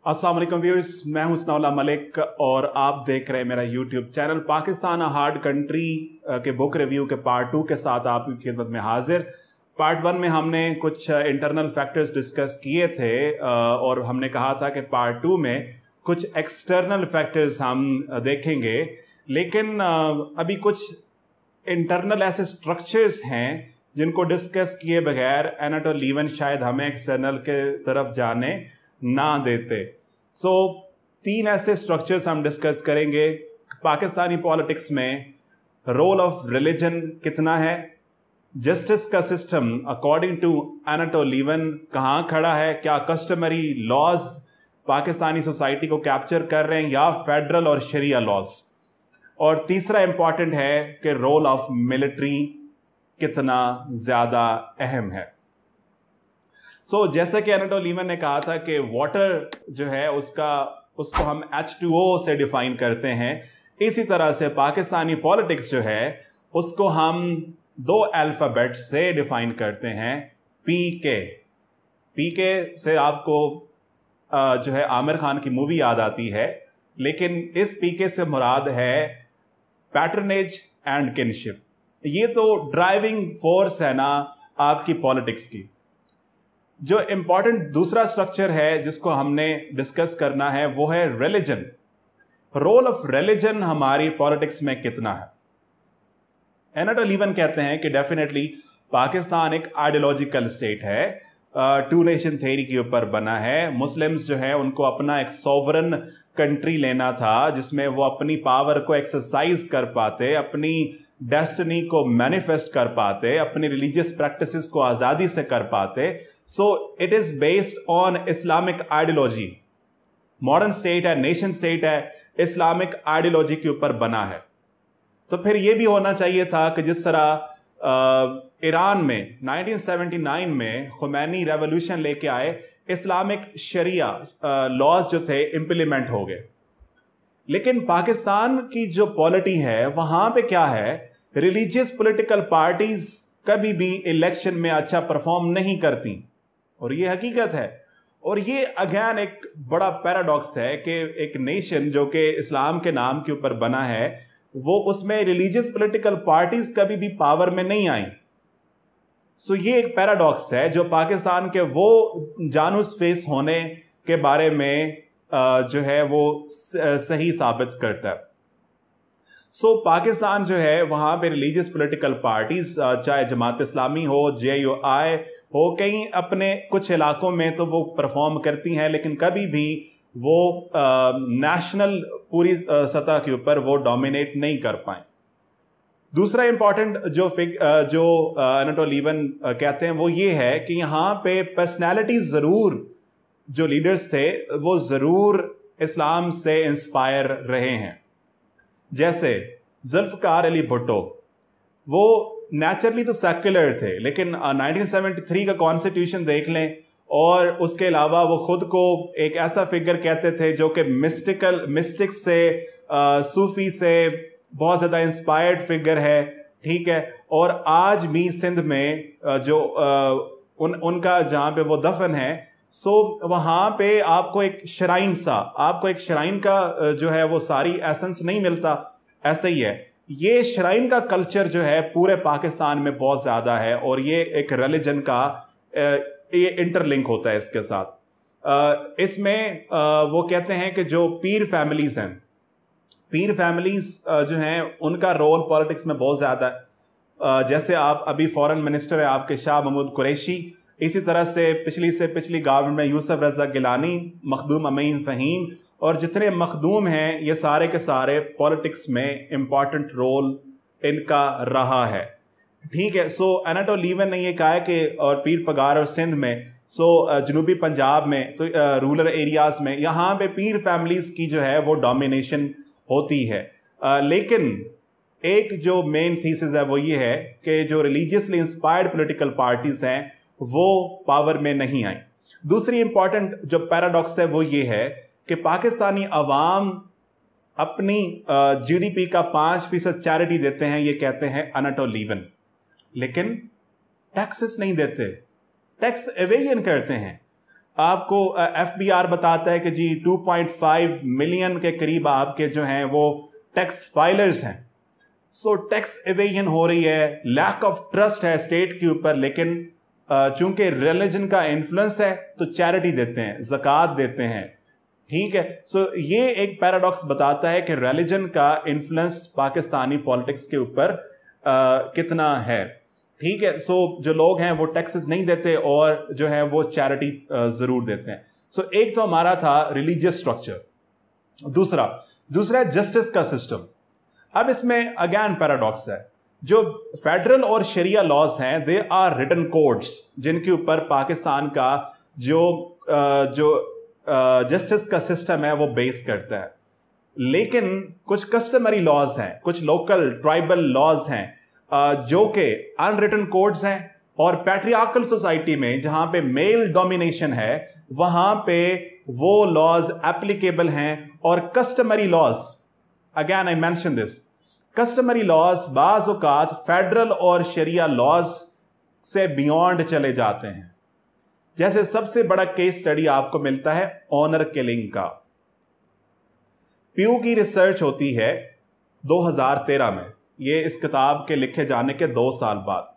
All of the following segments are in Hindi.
अस्सलाम वालेकुम व्यूअर्स, मैं हूं सनाउल्लाह मलिक और आप देख रहे हैं मेरा YouTube channel. Pakistan hard country के बुक रिव्यू के पार्ट 2 के साथ आपकी खिदमत में हाजिर। पार्ट 1 में हमने कुछ इंटरनल फैक्टर्स डिस्कस किए थे और हमने कहा था कि पार्ट 2 में कुछ एक्सटर्नल फैक्टर्स हम देखेंगे, लेकिन अभी कुछ इंटरनल ऐसे स्ट्रक्चर्स हैं जिनको डिस्कस किए बगैर एनाटोल लीवन शायद हमें एक्सटर्नल के तरफ जाने ना देते। सो 3 ऐसे स्ट्रक्चर्स हम डिस्कस करेंगे। पाकिस्तानी पॉलिटिक्स में रोल ऑफ रिलीजन कितना है, जस्टिस का सिस्टम अकॉर्डिंग टू एनाटोल लीवन कहाँ खड़ा है, क्या कस्टमरी लॉज पाकिस्तानी सोसाइटी को कैप्चर कर रहे हैं या फेडरल और शरिया लॉज, और तीसरा इंपॉर्टेंट है कि रोल ऑफ मिलिट्री कितना ज्यादा अहम है। जैसा कि एनाटोल लीवन ने कहा था कि वाटर जो है उसको हम H2O से डिफाइन करते हैं, इसी तरह से पाकिस्तानी पॉलिटिक्स जो है उसको हम 2 अल्फाबेट से डिफाइन करते हैं, PK से आपको जो है आमिर खान की मूवी याद आती है, लेकिन इस PK से मुराद है पैटर्नेज एंड किनशिप। ये तो ड्राइविंग फोर्स है ना आपकी पॉलिटिक्स की। जो इंपॉर्टेंट दूसरा स्ट्रक्चर है जिसको हमने डिस्कस करना है वो है रिलीजन। रोल ऑफ रिलीजन हमारी पॉलिटिक्स में कितना है। एनाटोल लीवन कहते हैं कि डेफिनेटली पाकिस्तान एक आइडियोलॉजिकल स्टेट है, 2 नेशन थ्योरी के ऊपर बना है। मुस्लिम्स जो है उनको अपना एक सॉवरन कंट्री लेना था जिसमें वो अपनी पावर को एक्सरसाइज कर पाते, अपनी डेस्टिनी को मैनिफेस्ट कर पाते, अपनी रिलीजियस प्रैक्टिसेस को आज़ादी से कर पाते। So it is based on Islamic ideology. Modern state है, नेशन स्टेट है, इस्लामिक आइडियोलॉजी के ऊपर बना है। तो फिर यह भी होना चाहिए था कि जिस तरह ईरान में 1979 में खुमैनी रेवोल्यूशन लेके आए, इस्लामिक शरिया लॉज जो थे इंप्लीमेंट हो गए। लेकिन पाकिस्तान की जो पॉलिटी है वहां पे क्या है, रिलीजियस पॉलिटिकल पार्टीज कभी भी इलेक्शन में अच्छा परफॉर्म नहीं करती, और ये हकीकत है। और ये अगेन एक बड़ा पैराडॉक्स है कि एक नेशन जो कि इस्लाम के नाम के ऊपर बना है, वो उसमें रिलीजियस पॉलिटिकल पार्टीज कभी भी पावर में नहीं आई। सो ये एक पैराडॉक्स है जो पाकिस्तान के वो जानूस फेस होने के बारे में जो है वो सही साबित करता है। सो पाकिस्तान जो है वहां पे रिलीजियस पॉलिटिकल पार्टीज, चाहे जमात इस्लामी हो, JUI हो, कहीं अपने कुछ इलाकों में तो वो परफॉर्म करती हैं, लेकिन कभी भी वो नेशनल पूरी सतह के ऊपर वो डोमिनेट नहीं कर पाए। दूसरा इंपॉर्टेंट जो एनाटोल लीवन कहते हैं वो ये है कि यहाँ पे पर्सनैलिटीज जरूर, जो लीडर्स थे वो जरूर इस्लाम से इंस्पायर रहे हैं। जैसे जुल्फकार अली भुट्टो, वो नेचुरली तो सेक्युलर थे, लेकिन 1973 का कॉन्स्टिट्यूशन देख लें, और उसके अलावा वो खुद को एक ऐसा फिगर कहते थे जो कि मिस्टिक्स से, सूफी से बहुत ज़्यादा इंस्पायर्ड फिगर है, ठीक है। और आज भी सिंध में जो उनका जहाँ पे वो दफन है, वहाँ पे आपको एक श्राइन का जो है वो सारी एसेंस नहीं मिलता। ऐसा ही है, ये श्राइन का कल्चर जो है पूरे पाकिस्तान में बहुत ज़्यादा है, और ये एक रिलीजन का ये इंटरलिंक होता है इसके साथ। इसमें वो कहते हैं कि जो पीर फैमिलीज हैं, पीर फैमिलीज जो हैं उनका रोल पॉलिटिक्स में बहुत ज़्यादा है। जैसे आप अभी फॉरेन मिनिस्टर हैं आपके शाह महमूद कुरैशी, इसी तरह से पिछली गवर्नमेंट में यूसुफ रज़ा गिलानी, मखदूम अमीन फ़हीम, और जितने मखदूम हैं ये सारे के सारे पॉलिटिक्स में इम्पॉर्टेंट रोल इनका रहा है, ठीक है। एनाटोल लीवन ने ये कहा है कि और पीर पगार और सिंध में, जनूबी पंजाब में, तो रूरल एरियाज़ में यहाँ पे पीर फैमिलीज की जो है वो डोमिनेशन होती है। लेकिन एक जो मेन थीसिस है वो ये है कि जो रिलीजियसली इंस्पायर्ड पॉलिटिकल पार्टीज हैं वो पावर में नहीं आई। दूसरी इंपॉर्टेंट जो पैराडॉक्स है वो ये है कि पाकिस्तानी अवाम अपनी GDP का 5% चैरिटी देते हैं, ये कहते हैं एनाटोल लीवन, लेकिन टैक्सेस नहीं देते, टैक्स एवेजन करते हैं। आपको FBR बताता है कि जी 2.5 मिलियन के करीब आपके जो हैं वो टैक्स फाइलर्स हैं। सो टैक्स एवेजन हो रही है, लैक ऑफ ट्रस्ट है स्टेट के ऊपर, लेकिन चूंकि रिलीजन का इन्फ्लुएंस है तो चैरिटी देते हैं, ज़कात देते हैं। ठीक है, सो ये एक पैराडॉक्स बताता है कि रिलीजन का इन्फ्लुएंस पाकिस्तानी पॉलिटिक्स के ऊपर कितना है। ठीक है, सो जो लोग हैं वो टैक्सेस नहीं देते और जो है वो चैरिटी जरूर देते हैं। सो एक तो हमारा था रिलीजियस स्ट्रक्चर, दूसरा है जस्टिस का सिस्टम। अब इसमें अगेन पैराडॉक्स है, जो फेडरल और शरिया लॉज हैं दे आर रिटन कोड्स जिनके ऊपर पाकिस्तान का जो जस्टिस का सिस्टम है वो बेस करता है। लेकिन कुछ कस्टमरी लॉज हैं, कुछ लोकल ट्राइबल लॉज हैं जो कि अनरिटन कोड्स हैं, और पैट्रियार्कल सोसाइटी में जहां पे मेल डोमिनेशन है वहां पे वो लॉज एप्लीकेबल हैं। और customary laws, again I mention this, customary laws बाज औकात फेडरल और शरिया लॉज से बियॉन्ड चले जाते हैं। जैसे सबसे बड़ा केस स्टडी आपको मिलता है ऑनर किलिंग का। प्यू की रिसर्च होती है 2013 में, ये इस किताब के लिखे जाने के 2 साल बाद,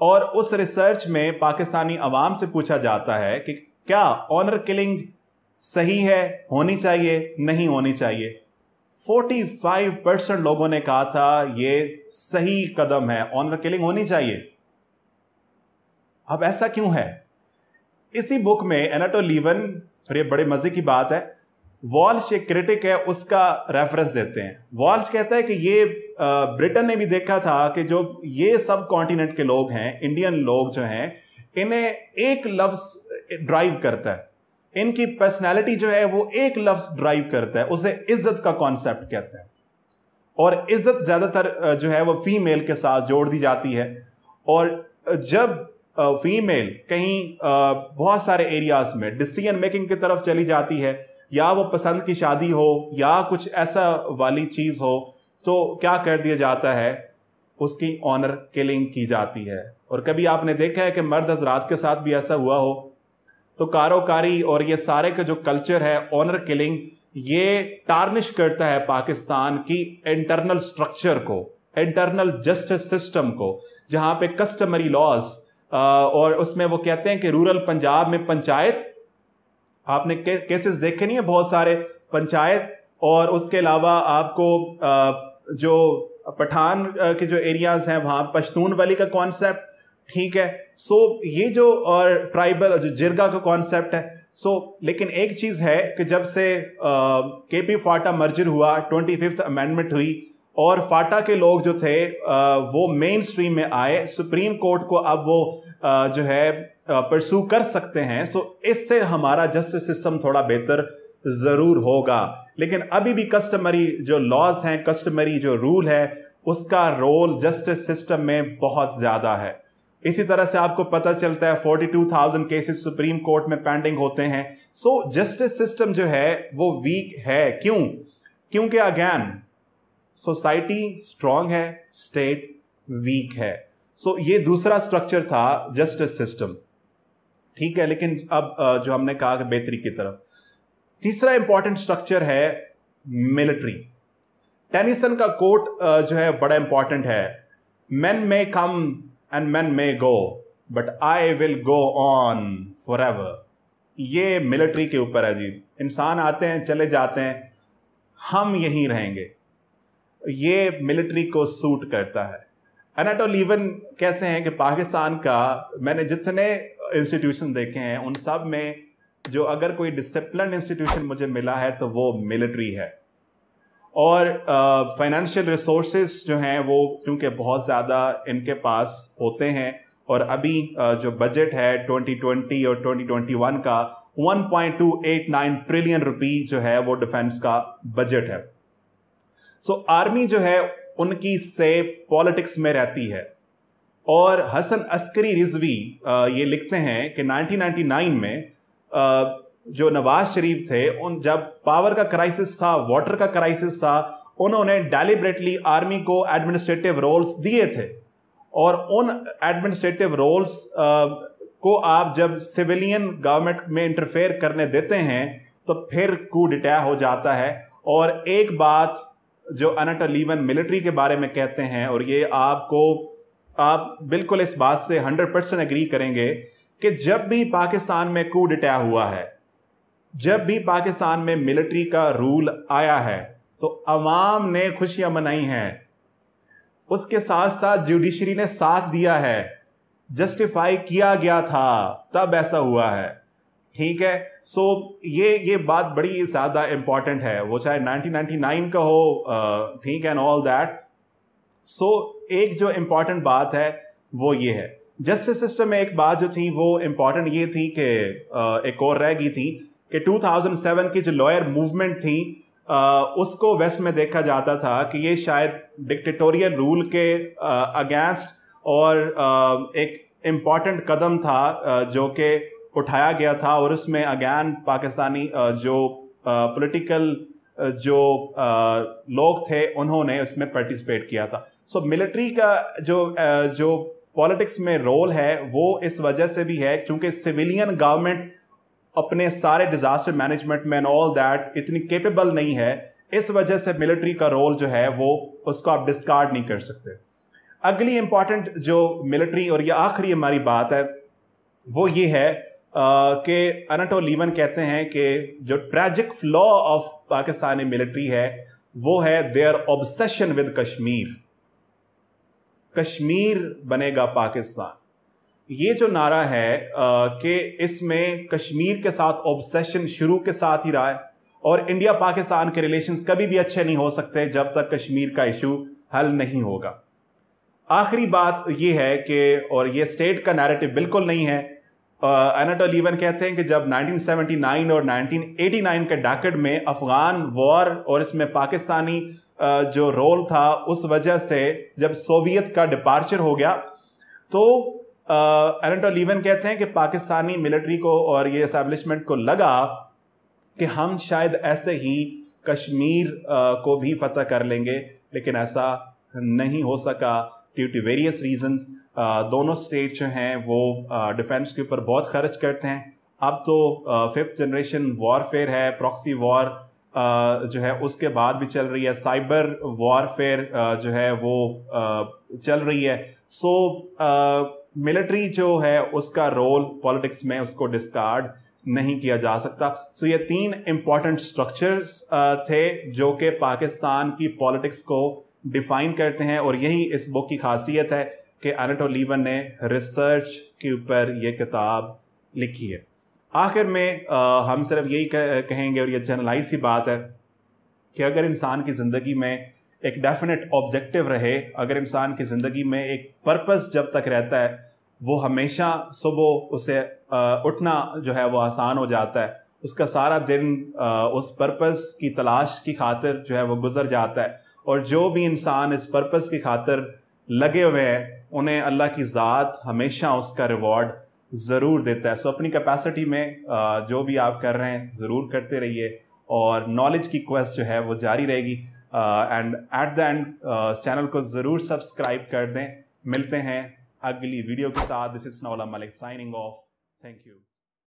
और उस रिसर्च में पाकिस्तानी अवाम से पूछा जाता है कि क्या ऑनर किलिंग सही है, होनी चाहिए, नहीं होनी चाहिए। 45% लोगों ने कहा था ये सही कदम है, ऑनर किलिंग होनी चाहिए। अब ऐसा क्यों है? इसी बुक में एनाटोल लीवन, और ये बड़े मजे की बात है, वॉल्श एक क्रिटिक है उसका रेफरेंस देते हैं। वॉल्श कहता है कि ये ब्रिटेन ने भी देखा था कि जो ये सब कॉन्टिनेंट के लोग हैं, इंडियन लोग जो हैं, इन्हें एक लफ्ज ड्राइव करता है, इनकी पर्सनैलिटी जो है वो एक लफ्ज ड्राइव करता है, उसे इज्जत का कॉन्सेप्ट कहते हैं। और इज्जत ज्यादातर जो है वो फीमेल के साथ जोड़ दी जाती है। और जब फीमेल कहीं बहुत सारे एरियाज में डिसीजन मेकिंग की तरफ चली जाती है, या वो पसंद की शादी हो या कुछ ऐसा वाली चीज हो, तो क्या कर दिया जाता है, उसकी ऑनर किलिंग की जाती है। और कभी आपने देखा है कि मर्द हजरात के साथ भी ऐसा हुआ हो? तो कारोकारी और ये सारे का जो कल्चर है ऑनर किलिंग, ये टार्निश करता है पाकिस्तान की इंटरनल स्ट्रक्चर को, इंटरनल जस्टिस सिस्टम को, जहां पे कस्टमरी लॉज, और उसमें वो कहते हैं कि रूरल पंजाब में पंचायत, आपने केसेस देखे नहीं है बहुत सारे पंचायत, और उसके अलावा आपको जो पठान के जो एरियाज हैं वहां पश्तून वाली का कॉन्सेप्ट। ठीक है, सो ये जो और ट्राइबल जो जिरगा का कॉन्सेप्ट है। सो लेकिन एक चीज है कि जब से केपी फाटा मर्जर हुआ, 25th अमेंडमेंट हुई, और फाटा के लोग जो थे वो मेन स्ट्रीम में आए, सुप्रीम कोर्ट को अब वो जो है परसू कर सकते हैं। सो इससे हमारा जस्टिस सिस्टम थोड़ा बेहतर जरूर होगा। लेकिन अभी भी कस्टमरी जो लॉज हैं, कस्टमरी जो रूल है, उसका रोल जस्टिस सिस्टम में बहुत ज्यादा है। इसी तरह से आपको पता चलता है 42,000 केसेस सुप्रीम कोर्ट में पेंडिंग होते हैं। सो जस्टिस सिस्टम जो है वो वीक है। क्यों? क्योंकि अगेन सोसाइटी स्ट्रांग है, स्टेट वीक है। सो ये दूसरा स्ट्रक्चर था जस्टिस सिस्टम। ठीक है, लेकिन अब जो हमने कहा कि बेहतरी की तरफ, तीसरा इंपॉर्टेंट स्ट्रक्चर है मिलिट्री। टेनिसन का कोट जो है बड़ा इंपॉर्टेंट है, men may come and men may go but I will go on forever। ये मिलिट्री के ऊपर है जी। इंसान आते हैं, चले जाते हैं, हम यहीं रहेंगे। ये मिलिट्री को सूट करता है। एनाटोल लीवन कहते हैं कि पाकिस्तान का, मैंने जितने इंस्टीट्यूशन देखे हैं उन सब में जो अगर कोई डिसिप्लिन इंस्टीट्यूशन मुझे मिला है तो वो मिलिट्री है। और फाइनेंशियल रिसोर्सेज जो हैं वो क्योंकि बहुत ज़्यादा इनके पास होते हैं, और अभी जो बजट है 2020 और 2021 का 1.289 ट्रिलियन रुपी जो है वो डिफेंस का बजट है। सो आर्मी जो है उनकी से पॉलिटिक्स में रहती है। और हसन अस्करी रिजवी ये लिखते हैं कि 1999 में जो नवाज शरीफ थे, उन जब पावर का क्राइसिस था, वाटर का क्राइसिस था, उन्होंने डेलिबरेटली आर्मी को एडमिनिस्ट्रेटिव रोल्स दिए थे। और उन एडमिनिस्ट्रेटिव रोल्स को आप जब सिविलियन गवर्नमेंट में इंटरफेयर करने देते हैं तो फिर कू डिटेया हो जाता है। और एक बात जो अनाटोली लीवन मिलिट्री के बारे में कहते हैं, और ये आप बिल्कुल इस बात से 100% एग्री करेंगे कि जब भी पाकिस्तान में कू डिटेया हुआ है, जब भी पाकिस्तान में मिलिट्री का रूल आया है, तो अवाम ने खुशियां मनाई हैं। उसके साथ साथ जुडिशरी ने साथ दिया है, जस्टिफाई किया गया था, तब ऐसा हुआ है। ठीक है, सो ये बात बड़ी ज़्यादा इंपॉर्टेंट है, वो चाहे 1999 का हो, ठीक है, एंड ऑल दैट। सो एक जो इंपॉर्टेंट बात है वो ये है, जस्टिस सिस्टम में एक बात जो थी वो इंपॉर्टेंट ये थी कि एक और रह गई थी कि 2007 की जो लॉयर मूवमेंट थी, उसको वेस्ट में देखा जाता था कि ये शायद डिक्टेटोरियल रूल के अगेंस्ट और एक इम्पॉर्टेंट कदम था जो कि उठाया गया था, और उसमें अगेन पाकिस्तानी जो पॉलिटिकल जो लोग थे उन्होंने उसमें पार्टिसिपेट किया था। सो मिलिट्री का जो पॉलिटिक्स में रोल है वो इस वजह से भी है क्योंकि सिविलियन गवर्नमेंट अपने सारे डिजास्टर मैनेजमेंट में एंड ऑल दैट इतनी केपेबल नहीं है। इस वजह से मिलिट्री का रोल जो है वो उसको आप डिस्कार्ड नहीं कर सकते। अगली इंपॉर्टेंट जो मिलिट्री, और ये आखिरी हमारी बात है, वो ये है कि अनाटोली लीवन कहते हैं कि जो tragic flaw of Pakistani military है वो है their obsession with Kashmir. Kashmir बनेगा पाकिस्तान, ये जो नारा है कि इसमें कश्मीर के साथ ऑब्सेशन शुरू के साथ ही रहा है, और इंडिया पाकिस्तान के रिलेशंस कभी भी अच्छे नहीं हो सकते जब तक कश्मीर का इशू हल नहीं होगा। आखिरी बात ये है कि, और ये स्टेट का नैरेटिव बिल्कुल नहीं है, अनाटोली लीवन कहते हैं कि जब 1979 और 1989 के डेकेड में अफगान वॉर और इसमें पाकिस्तानी जो रोल था उस वजह से जब सोवियत का डिपार्चर हो गया, तो अनाटोली लीवन कहते हैं कि पाकिस्तानी मिलिट्री को और ये एस्टैब्लिशमेंट को लगा कि हम शायद ऐसे ही कश्मीर को भी फतह कर लेंगे, लेकिन ऐसा नहीं हो सका ड्यू टू वेरियस रीजंस। दोनों स्टेट जो हैं वो डिफेंस के ऊपर बहुत खर्च करते हैं। अब तो 5th जनरेशन वॉरफेयर है, प्रॉक्सी वॉर जो है उसके बाद भी चल रही है, साइबर वॉरफेयर जो है वो चल रही है। सो मिलिट्री जो है उसका रोल पॉलिटिक्स में उसको डिस्कार्ड नहीं किया जा सकता। सो ये 3 इंपॉर्टेंट स्ट्रक्चर्स थे जो कि पाकिस्तान की पॉलिटिक्स को डिफाइन करते हैं, और यही इस बुक की खासियत है कि अनाटोली लीवन ने रिसर्च के ऊपर ये किताब लिखी है। आखिर में हम सिर्फ यही कहेंगे, और ये जनरलाइज सी बात है, कि अगर इंसान की ज़िंदगी में एक डेफिनेट ऑब्जेक्टिव रहे, अगर इंसान की ज़िंदगी में एक पर्पस जब तक रहता है, वो हमेशा सुबह उसे उठना जो है वो आसान हो जाता है, उसका सारा दिन उस पर्पस की तलाश की खातिर जो है वो गुजर जाता है। और जो भी इंसान इस पर्पस की खातिर लगे हुए हैं उन्हें अल्लाह की ज़ात हमेशा उसका रिवॉर्ड ज़रूर देता है। सो अपनी कैपेसिटी में जो भी आप कर रहे हैं ज़रूर करते रहिए, और नॉलेज की क्वेस्ट जो है वो जारी रहेगी। And at the end channel को ज़रूर सब्सक्राइब कर दें। मिलते हैं अगली वीडियो के साथ। This is Sanaullah Malik signing off. Thank you.